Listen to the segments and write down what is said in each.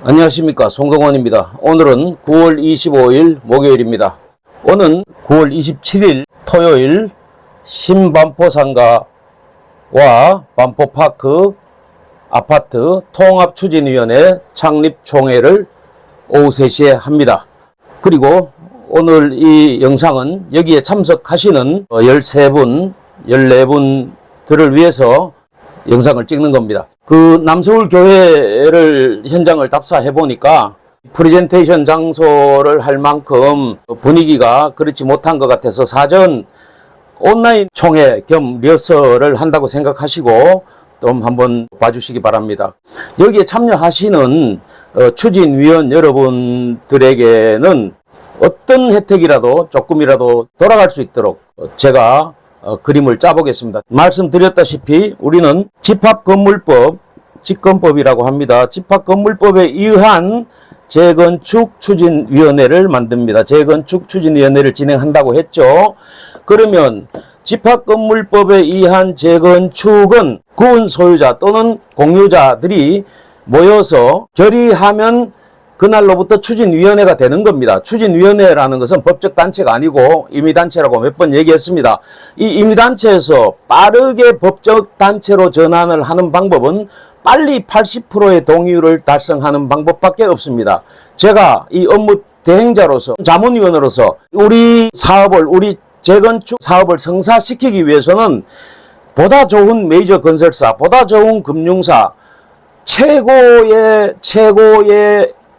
안녕하십니까, 송동원입니다. 오늘은 9월 25일 목요일입니다. 오는 9월 27일 토요일 신반포상가와 반포파크 아파트 통합추진위원회 창립총회를 오후 3시에 합니다. 그리고 오늘 이 영상은 여기에 참석하시는 13분, 14분들을 위해서 영상을 찍는 겁니다. 그 남서울 교회를 현장을 답사해 보니까 프레젠테이션 장소를 할 만큼 분위기가 그렇지 못한 것 같아서 사전 온라인 총회 겸 리허설을 한다고 생각하시고 좀 한번 봐주시기 바랍니다. 여기에 참여하시는 추진위원 여러분들에게는 어떤 혜택이라도 조금이라도 돌아갈 수 있도록 제가 그림을 짜보겠습니다. 말씀드렸다시피 우리는 집합건물법, 집건법이라고 합니다. 집합건물법에 의한 재건축추진위원회를 만듭니다. 재건축추진위원회를 진행한다고 했죠. 그러면 집합건물법에 의한 재건축은 구은 소유자 또는 공유자들이 모여서 결의하면 그날로부터 추진위원회가 되는 겁니다. 추진위원회라는 것은 법적 단체가 아니고 임의단체라고 몇 번 얘기했습니다. 이 임의단체에서 빠르게 법적 단체로 전환을 하는 방법은 빨리 80%의 동의율을 달성하는 방법밖에 없습니다. 제가 이 업무 대행자로서 자문위원으로서 우리 재건축 사업을 성사시키기 위해서는 보다 좋은 메이저 건설사, 보다 좋은 금융사, 최고의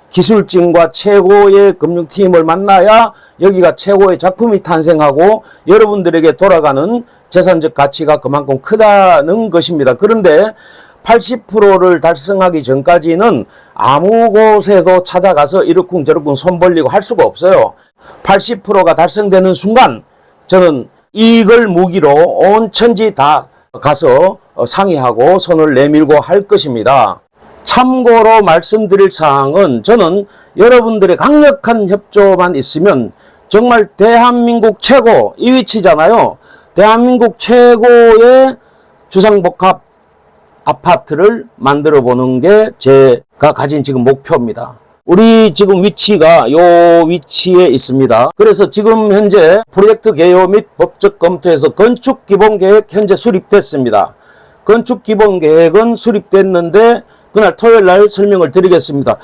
기술진과 최고의 금융팀을 만나야 여기가 최고의 작품이 탄생하고 여러분들에게 돌아가는 재산적 가치가 그만큼 크다는 것입니다. 그런데 80%를 달성하기 전까지는 아무 곳에도 찾아가서 이러쿵저러쿵 손 벌리고 할 수가 없어요. 80%가 달성되는 순간 저는 이걸 무기로 온 천지 다 가서 상의하고 손을 내밀고 할 것입니다. 참고로 말씀드릴 사항은 저는 여러분들의 강력한 협조만 있으면 정말 대한민국 최고, 이 위치잖아요. 대한민국 최고의 주상복합 아파트를 만들어 보는 게 제가 가진 지금 목표입니다. 우리 지금 위치가 요 위치에 있습니다. 그래서 지금 현재 프로젝트 개요 및 법적 검토에서 건축기본계획 현재 수립됐습니다. 건축기본계획은 수립됐는데 그날 토요일 날 설명을 드리겠습니다.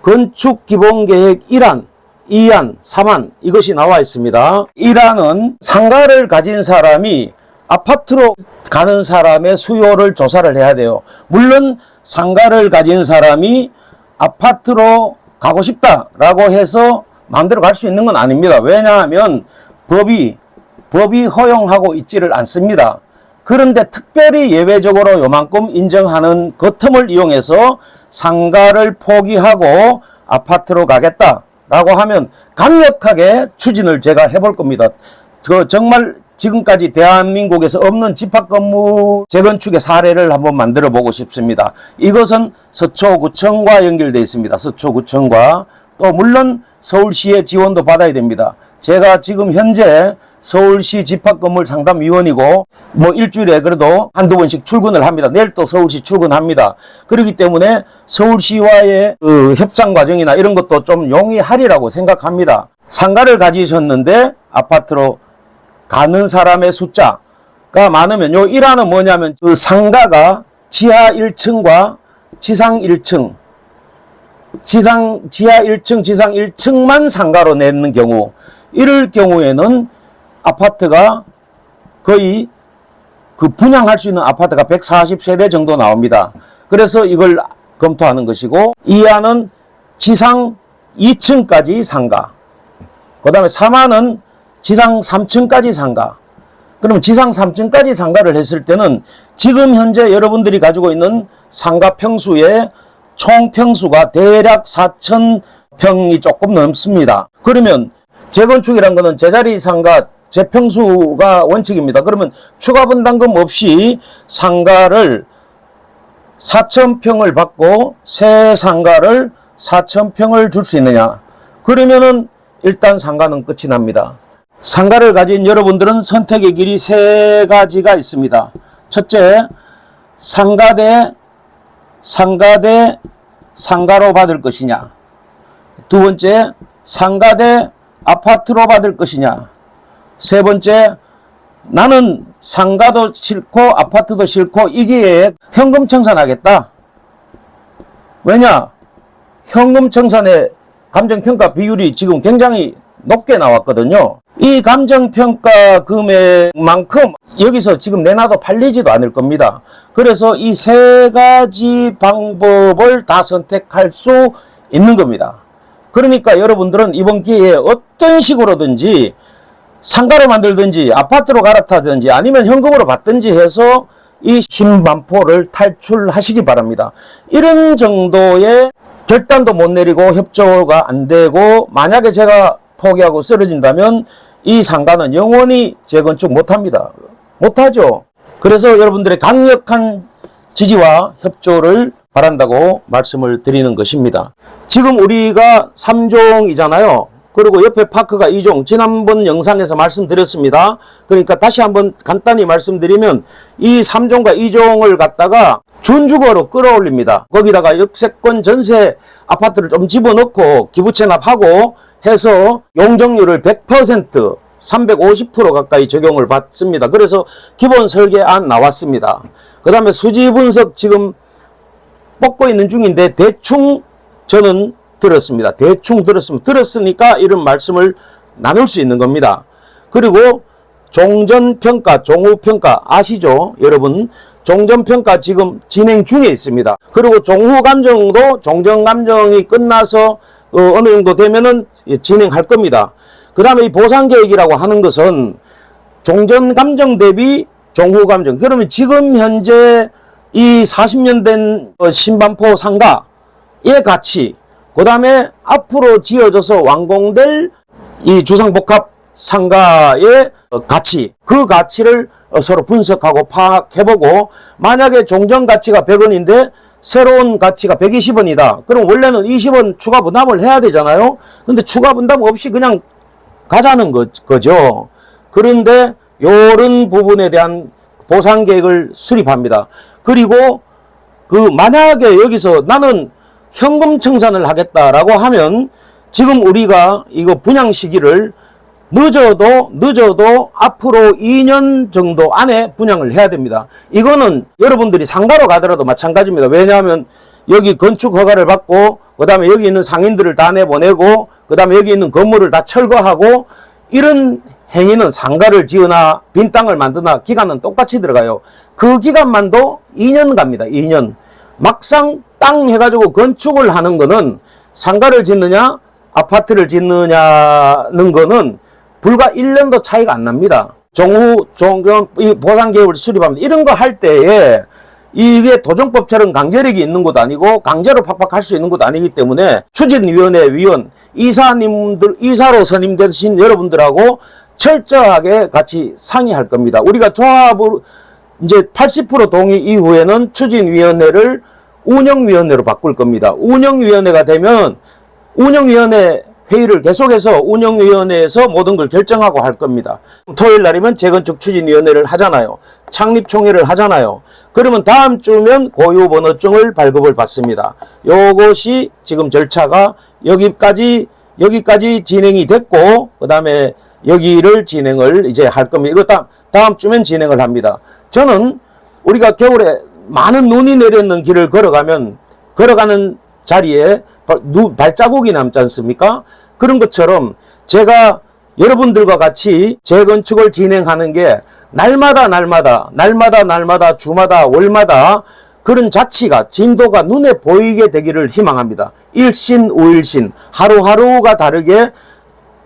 건축기본계획 1안, 2안, 3안 이것이 나와 있습니다. 1안은 상가를 가진 사람이 아파트로 가는 사람의 수요를 조사를 해야 돼요. 물론 상가를 가진 사람이 아파트로 가고 싶다라고 해서 마음대로 갈 수 있는 건 아닙니다. 왜냐하면 법이 허용하고 있지를 않습니다. 그런데 특별히 예외적으로 요만큼 인정하는 그 틈을 이용해서 상가를 포기하고 아파트로 가겠다라고 하면 강력하게 추진을 제가 해볼 겁니다. 정말 지금까지 대한민국에서 없는 집합건물 재건축의 사례를 한번 만들어 보고 싶습니다. 이것은 서초구청과 연결되어 있습니다. 서초구청과 또 물론 서울시의 지원도 받아야 됩니다. 제가 지금 현재 서울시 집합건물 상담위원이고 일주일에 그래도 한두 번씩 출근을 합니다. 내일 또 서울시 출근합니다. 그렇기 때문에 서울시와의 협상 과정이나 이런 것도 좀 용이하리라고 생각합니다. 상가를 가지셨는데 아파트로 가는 사람의 숫자가 많으면 요 1화는 뭐냐면 그 상가가 지하 1층과 지상 1층 지하 1층 지상 1층만 상가로 내는 경우, 이럴 경우에는 아파트가 거의 분양할 수 있는 아파트가 140세대 정도 나옵니다. 그래서 이걸 검토하는 것이고, 2안은 지상 2층까지 상가, 그 다음에 3안은 지상 3층까지 상가. 그러면 지상 3층까지 상가를 했을 때는 지금 현재 여러분들이 가지고 있는 상가 평수의 총 평수가 대략 4,000평이 조금 넘습니다. 그러면 재건축이란 거는 제자리 상가 재평수가 원칙입니다. 그러면 추가 분담금 없이 상가를 4,000평을 받고 새 상가를 4,000평을 줄 수 있느냐? 그러면은 일단 상가는 끝이 납니다. 상가를 가진 여러분들은 선택의 길이 3가지가 있습니다. 첫째, 상가 대 상가로 받을 것이냐. 두 번째, 상가 대 아파트로 받을 것이냐. 세 번째, 나는 상가도 싫고 아파트도 싫고 이게 현금 청산하겠다. 왜냐? 현금 청산의 감정평가 비율이 지금 굉장히 높게 나왔거든요. 이 감정평가 금액만큼 여기서 지금 내놔도 팔리지도 않을 겁니다. 그래서 이 세 가지 방법을 다 선택할 수 있는 겁니다. 그러니까 여러분들은 이번 기회에 어떤 식으로든지 상가로 만들든지 아파트로 갈아타든지 아니면 현금으로 받든지 해서 이 신반포를 탈출하시기 바랍니다. 이런 정도의 결단도 못 내리고 협조가 안 되고 만약에 제가 포기하고 쓰러진다면 이 상가는 영원히 재건축 못합니다. 못하죠. 그래서 여러분들의 강력한 지지와 협조를 바란다고 말씀을 드리는 것입니다. 지금 우리가 3종이잖아요. 그리고 옆에 파크가 2종. 지난번 영상에서 말씀드렸습니다. 그러니까 다시 한번 간단히 말씀드리면 이 3종과 2종을 갖다가 준주거로 끌어올립니다. 거기다가 역세권 전세 아파트를 좀 집어넣고 기부채납하고 해서 용적률을 100%, 350% 가까이 적용을 받습니다. 그래서 기본 설계안 나왔습니다. 그 다음에 수지 분석 지금 뽑고 있는 중인데 대충 저는 들었습니다. 대충 들었으니까 이런 말씀을 나눌 수 있는 겁니다. 그리고 종전평가, 종후평가 아시죠? 여러분 종전평가 지금 진행 중에 있습니다. 그리고 종후감정도 종전감정이 끝나서 어느 정도 되면은 진행할 겁니다. 그 다음에 이 보상계획이라고 하는 것은 종전감정 대비 종후감정. 그러면 지금 현재 이 40년 된 신반포 상가의 가치, 그 다음에 앞으로 지어져서 완공될 이 주상복합 상가의 가치, 그 가치를 서로 분석하고 파악해보고 만약에 종전 가치가 100원인데 새로운 가치가 120원이다. 그럼 원래는 20원 추가 분담을 해야 되잖아요. 근데 추가 분담 없이 그냥 가자는 거죠. 그런데 이런 부분에 대한 보상 계획을 수립합니다. 그리고 만약에 여기서 나는 현금 청산을 하겠다라고 하면 지금 우리가 이거 분양 시기를 늦어도 앞으로 2년 정도 안에 분양을 해야 됩니다. 이거는 여러분들이 상가로 가더라도 마찬가지입니다. 왜냐하면 여기 건축 허가를 받고 그 다음에 여기 있는 상인들을 다 내보내고 그 다음에 여기 있는 건물을 다 철거하고 이런 행위는 상가를 지으나 빈 땅을 만드나 기간은 똑같이 들어가요. 그 기간만도 2년 갑니다. 2년. 막상 땅 해가지고 건축을 하는 거는 상가를 짓느냐 아파트를 짓느냐는 거는 불과 1년도 차이가 안 납니다. 이 보상계획을 수립합니다. 이런 거 할 때에 이게 도정법처럼 강제력이 있는 것도 아니고 강제로 팍팍 할 수 있는 것도 아니기 때문에 추진위원회 위원, 이사로 선임되신 여러분들하고 철저하게 같이 상의할 겁니다. 우리가 조합으로 이제 80% 동의 이후에는 추진위원회를 운영위원회로 바꿀 겁니다. 운영위원회가 되면 운영위원회 회의를 계속해서 운영위원회에서 모든 걸 결정하고 할 겁니다. 토요일 날이면 재건축 추진위원회를 하잖아요. 창립총회를 하잖아요. 그러면 다음 주면 고유번호증을 발급을 받습니다. 요것이 지금 절차가 여기까지 진행이 됐고 그 다음에 여기를 진행을 이제 할 겁니다. 이거 다음 주면 진행을 합니다. 저는 우리가 겨울에 많은 눈이 내리는 길을 걸어가는 자리에 발자국이 남지 않습니까? 그런 것처럼 제가 여러분들과 같이 재건축을 진행하는 게 날마다 주마다 월마다 그런 자치가 진도가 눈에 보이게 되기를 희망합니다. 일신우일신 하루하루가 다르게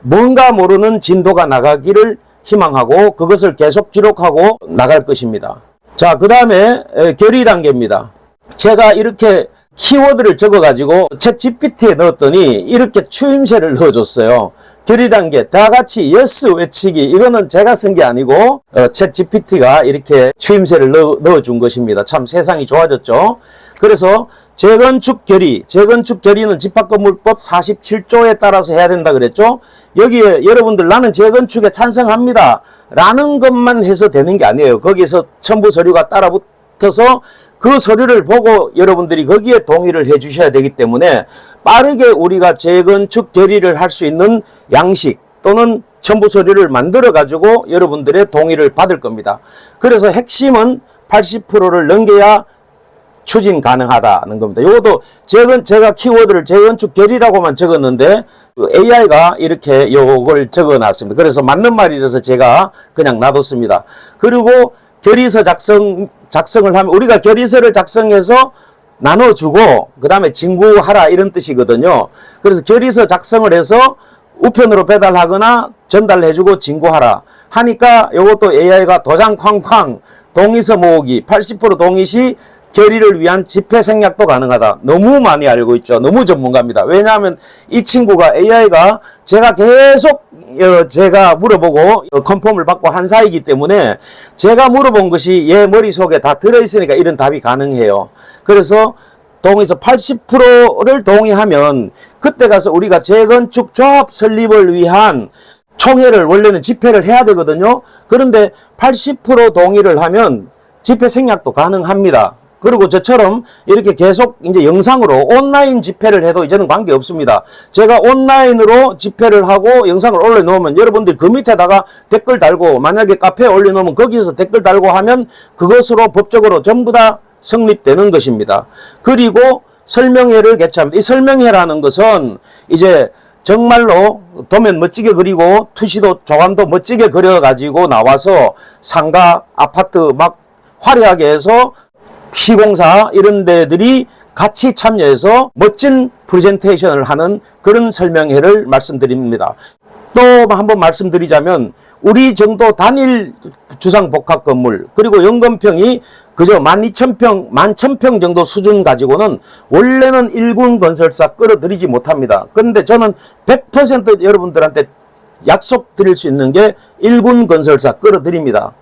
뭔가 모르는 진도가 나가기를 희망하고 그것을 계속 기록하고 나갈 것입니다. 자, 그 다음에 결의 단계입니다. 제가 이렇게 키워드를 적어가지고 챗 GPT에 넣었더니 이렇게 추임새를 넣어줬어요. 결의 단계 다 같이 예스 외치기. 이거는 제가 쓴 게 아니고 챗 GPT가 이렇게 추임새를 넣어준 것입니다. 참 세상이 좋아졌죠. 그래서 재건축 결의는 집합건물법 47조에 따라서 해야 된다 그랬죠. 여기에 여러분들 나는 재건축에 찬성합니다 라는 것만 해서 되는 게 아니에요. 거기에서 첨부 서류가 따라붙어서 그 서류를 보고 여러분들이 거기에 동의를 해 주셔야 되기 때문에 빠르게 우리가 재건축 결의를 할 수 있는 양식 또는 첨부 서류를 만들어 가지고 여러분들의 동의를 받을 겁니다. 그래서 핵심은 80%를 넘겨야 추진 가능하다는 겁니다. 이것도 제가 키워드를 재건축 결의라고만 적었는데 AI가 이렇게 요걸 적어놨습니다. 그래서 맞는 말이라서 제가 그냥 놔뒀습니다. 그리고 결의서 작성을 하면 우리가 결의서를 작성해서 나눠주고 그 다음에 진구하라 이런 뜻이거든요. 그래서 결의서 작성을 해서 우편으로 배달하거나 전달해주고 진구하라 하니까 이것도 AI가 도장 쾅쾅 동의서 모으기 80% 동의 시 결의를 위한 집회 생략도 가능하다. 너무 많이 알고 있죠. 너무 전문가입니다. 왜냐하면 이 친구가 AI가 제가 계속 제가 물어보고 컨펌을 받고 한 사이기 때문에 제가 물어본 것이 얘 머릿속에 다 들어있으니까 이런 답이 가능해요. 그래서 동의서 80%를 동의하면 그때 가서 우리가 재건축 조합 설립을 위한 총회를 원래는 집회를 해야 되거든요. 그런데 80% 동의를 하면 집회 생략도 가능합니다. 그리고 저처럼 이렇게 계속 이제 영상으로 온라인 집회를 해도 이제는 관계 없습니다. 제가 온라인으로 집회를 하고 영상을 올려놓으면 여러분들 그 밑에다가 댓글 달고 만약에 카페에 올려놓으면 거기서 댓글 달고 하면 그것으로 법적으로 전부 다 성립되는 것입니다. 그리고 설명회를 개최합니다. 이 설명회라는 것은 이제 정말로 도면 멋지게 그리고 투시도 조감도 멋지게 그려가지고 나와서 상가, 아파트 막 화려하게 해서 시공사 이런 데들이 같이 참여해서 멋진 프레젠테이션을 하는 그런 설명회를 말씀드립니다. 또 한번 말씀드리자면 우리 정도 단일 주상복합 건물 그리고 연건평이 그저 12,000평, 11,000평 정도 수준 가지고는 원래는 일군 건설사 끌어들이지 못합니다. 그런데 저는 100% 여러분들한테 약속드릴 수 있는 게 일군 건설사 끌어들입니다.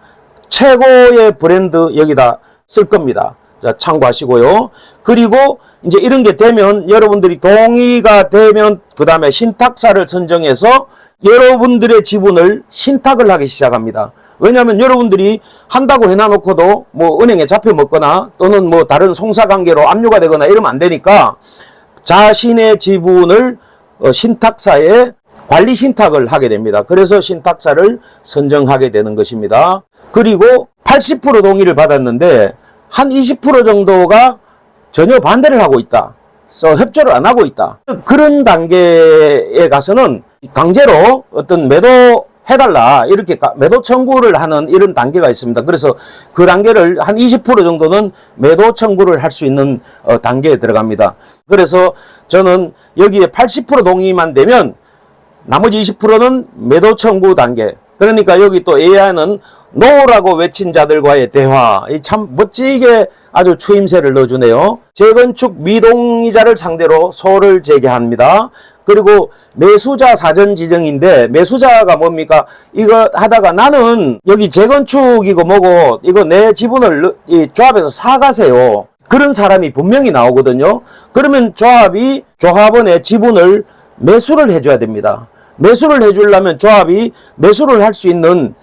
최고의 브랜드 여기다 쓸 겁니다. 자, 참고하시고요. 그리고 이제 이런 게 되면 여러분들이 동의가 되면 그 다음에 신탁사를 선정해서 여러분들의 지분을 신탁을 하기 시작합니다. 왜냐하면 여러분들이 한다고 해놔놓고도 뭐 은행에 잡혀먹거나 또는 뭐 다른 송사관계로 압류가 되거나 이러면 안 되니까 자신의 지분을 신탁사에 관리 신탁을 하게 됩니다. 그래서 신탁사를 선정하게 되는 것입니다. 그리고 80% 동의를 받았는데 한 20% 정도가 전혀 반대를 하고 있다. 협조를 안 하고 있다. 그런 단계에 가서는 강제로 어떤 매도 해달라 이렇게 매도 청구를 하는 이런 단계가 있습니다. 그래서 그 단계를 한 20% 정도는 매도 청구를 할 수 있는 단계에 들어갑니다. 그래서 저는 여기에 80% 동의만 되면 나머지 20%는 매도 청구 단계. 그러니까 여기 또 AI는 노라고 외친 자들과의 대화. 참 멋지게 아주 추임새를 넣어주네요. 재건축 미동의자를 상대로 소를 제기합니다. 그리고 매수자 사전 지정인데 매수자가 뭡니까? 이거 하다가 나는 여기 재건축이고 뭐고 이거 내 지분을 이 조합에서 사가세요. 그런 사람이 분명히 나오거든요. 그러면 조합원의 지분을 매수를 해줘야 됩니다. 매수를 해주려면 조합이 매수를 할 수 있는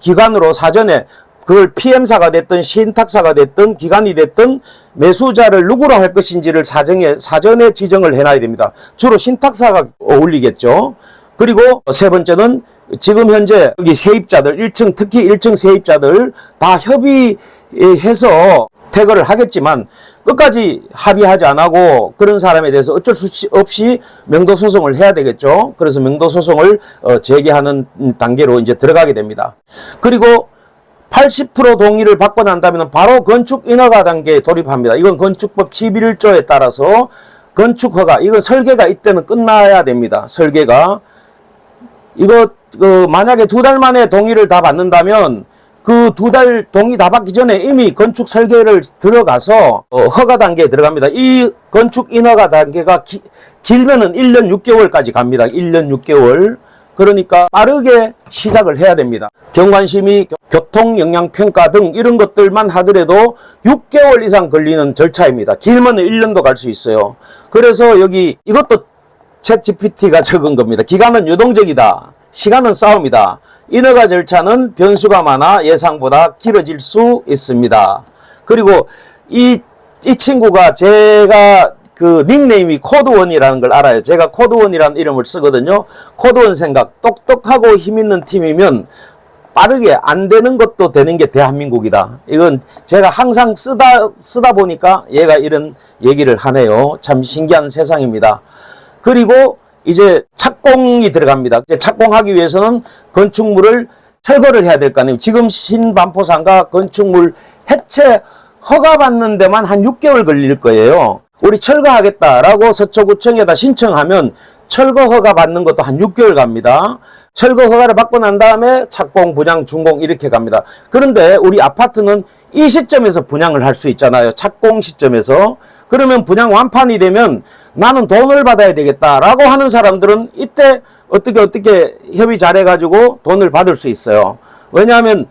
기관으로 사전에 그걸 PM사가 됐든 신탁사가 됐든 기관이 됐든 매수자를 누구로 할 것인지를 사전에 지정을 해놔야 됩니다. 주로 신탁사가 어울리겠죠. 그리고 세 번째는 지금 현재 여기 세입자들 1층 특히 1층 세입자들 다 협의해서 태거를 하겠지만 끝까지 합의하지 않고 그런 사람에 대해서 어쩔 수 없이 명도소송을 해야 되겠죠. 그래서 명도소송을 제기하는 단계로 이제 들어가게 됩니다. 그리고 80% 동의를 받고 난 다음에 바로 건축 인허가 단계에 돌입합니다. 이건 건축법 11조에 따라서 건축허가, 이건 설계가 이때는 끝나야 됩니다. 설계가. 이거 만약에 2달 만에 동의를 다 받는다면 그 2달 동의 다 받기 전에 이미 건축 설계를 들어가서 허가 단계에 들어갑니다. 이 건축 인허가 단계가 길면은 1년 6개월까지 갑니다. 1년 6개월. 그러니까 빠르게 시작을 해야 됩니다. 경관심의, 교통영향평가 등 이런 것들만 하더라도 6개월 이상 걸리는 절차입니다. 길면 1년도 갈 수 있어요. 그래서 여기 이것도 챗GPT가 적은 겁니다. 기간은 유동적이다. 시간은 싸움이다. 인허가 절차는 변수가 많아 예상보다 길어질 수 있습니다. 그리고 이 친구가 제가 그 닉네임이 코드원이라는 걸 알아요. 제가 코드원이라는 이름을 쓰거든요. 코드원 생각, 똑똑하고 힘있는 팀이면 빠르게 안 되는 것도 되는 게 대한민국이다. 이건 제가 항상 쓰다 보니까 얘가 이런 얘기를 하네요. 참 신기한 세상입니다. 그리고 이제 착공이 들어갑니다. 이제 착공하기 위해서는 건축물을 철거를 해야 될 거 아니에요. 지금 신반포상가 건축물 해체 허가받는 데만 한 6개월 걸릴 거예요. 우리 철거하겠다라고 서초구청에다 신청하면 철거 허가 받는 것도 한 6개월 갑니다. 철거 허가를 받고 난 다음에 착공, 분양, 준공 이렇게 갑니다. 그런데 우리 아파트는 이 시점에서 분양을 할 수 있잖아요. 착공 시점에서. 그러면 분양 완판이 되면 나는 돈을 받아야 되겠다라고 하는 사람들은 이때 어떻게 협의 잘해가지고 돈을 받을 수 있어요. 왜냐하면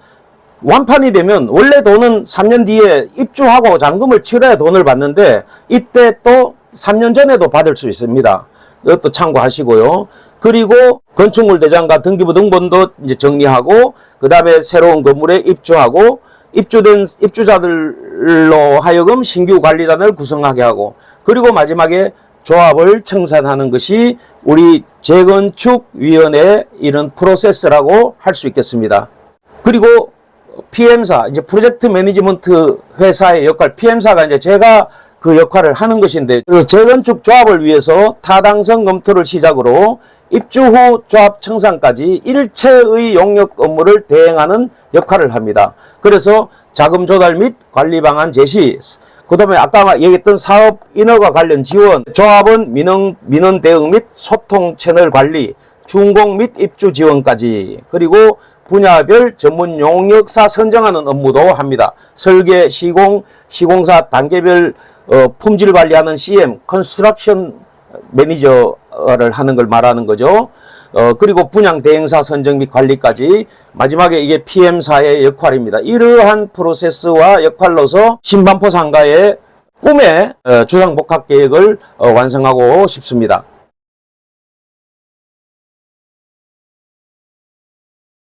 완판이 되면 원래 돈은 3년 뒤에 입주하고 잔금을 치러야 돈을 받는데 이때 또 3년 전에도 받을 수 있습니다. 이것도 참고하시고요. 그리고 건축물 대장과 등기부 등본도 이제 정리하고 그 다음에 새로운 건물에 입주하고 입주된 입주자들로 하여금 신규 관리단을 구성하게 하고 그리고 마지막에 조합을 청산하는 것이 우리 재건축위원회의 이런 프로세스라고 할 수 있겠습니다. 그리고 PM사, 이제 프로젝트 매니지먼트 회사의 역할, PM사가 이제 제가 그 역할을 하는 것인데, 그래서 재건축 조합을 위해서 타당성 검토를 시작으로 입주 후 조합 청산까지 일체의 용역 업무를 대행하는 역할을 합니다. 그래서 자금 조달 및 관리 방안 제시, 그 다음에 아까 얘기했던 사업 인허가 관련 지원, 조합원 민원 대응 및 소통 채널 관리, 준공 및 입주 지원까지, 그리고 분야별 전문 용역사 선정하는 업무도 합니다. 설계, 시공, 시공사 단계별 품질 관리하는 CM, 컨스트럭션 매니저를 하는 걸 말하는 거죠. 그리고 분양 대행사 선정 및 관리까지 마지막에 이게 PM사의 역할입니다. 이러한 프로세스와 역할로서 신반포 상가의 꿈의 주상복합 계획을 완성하고 싶습니다.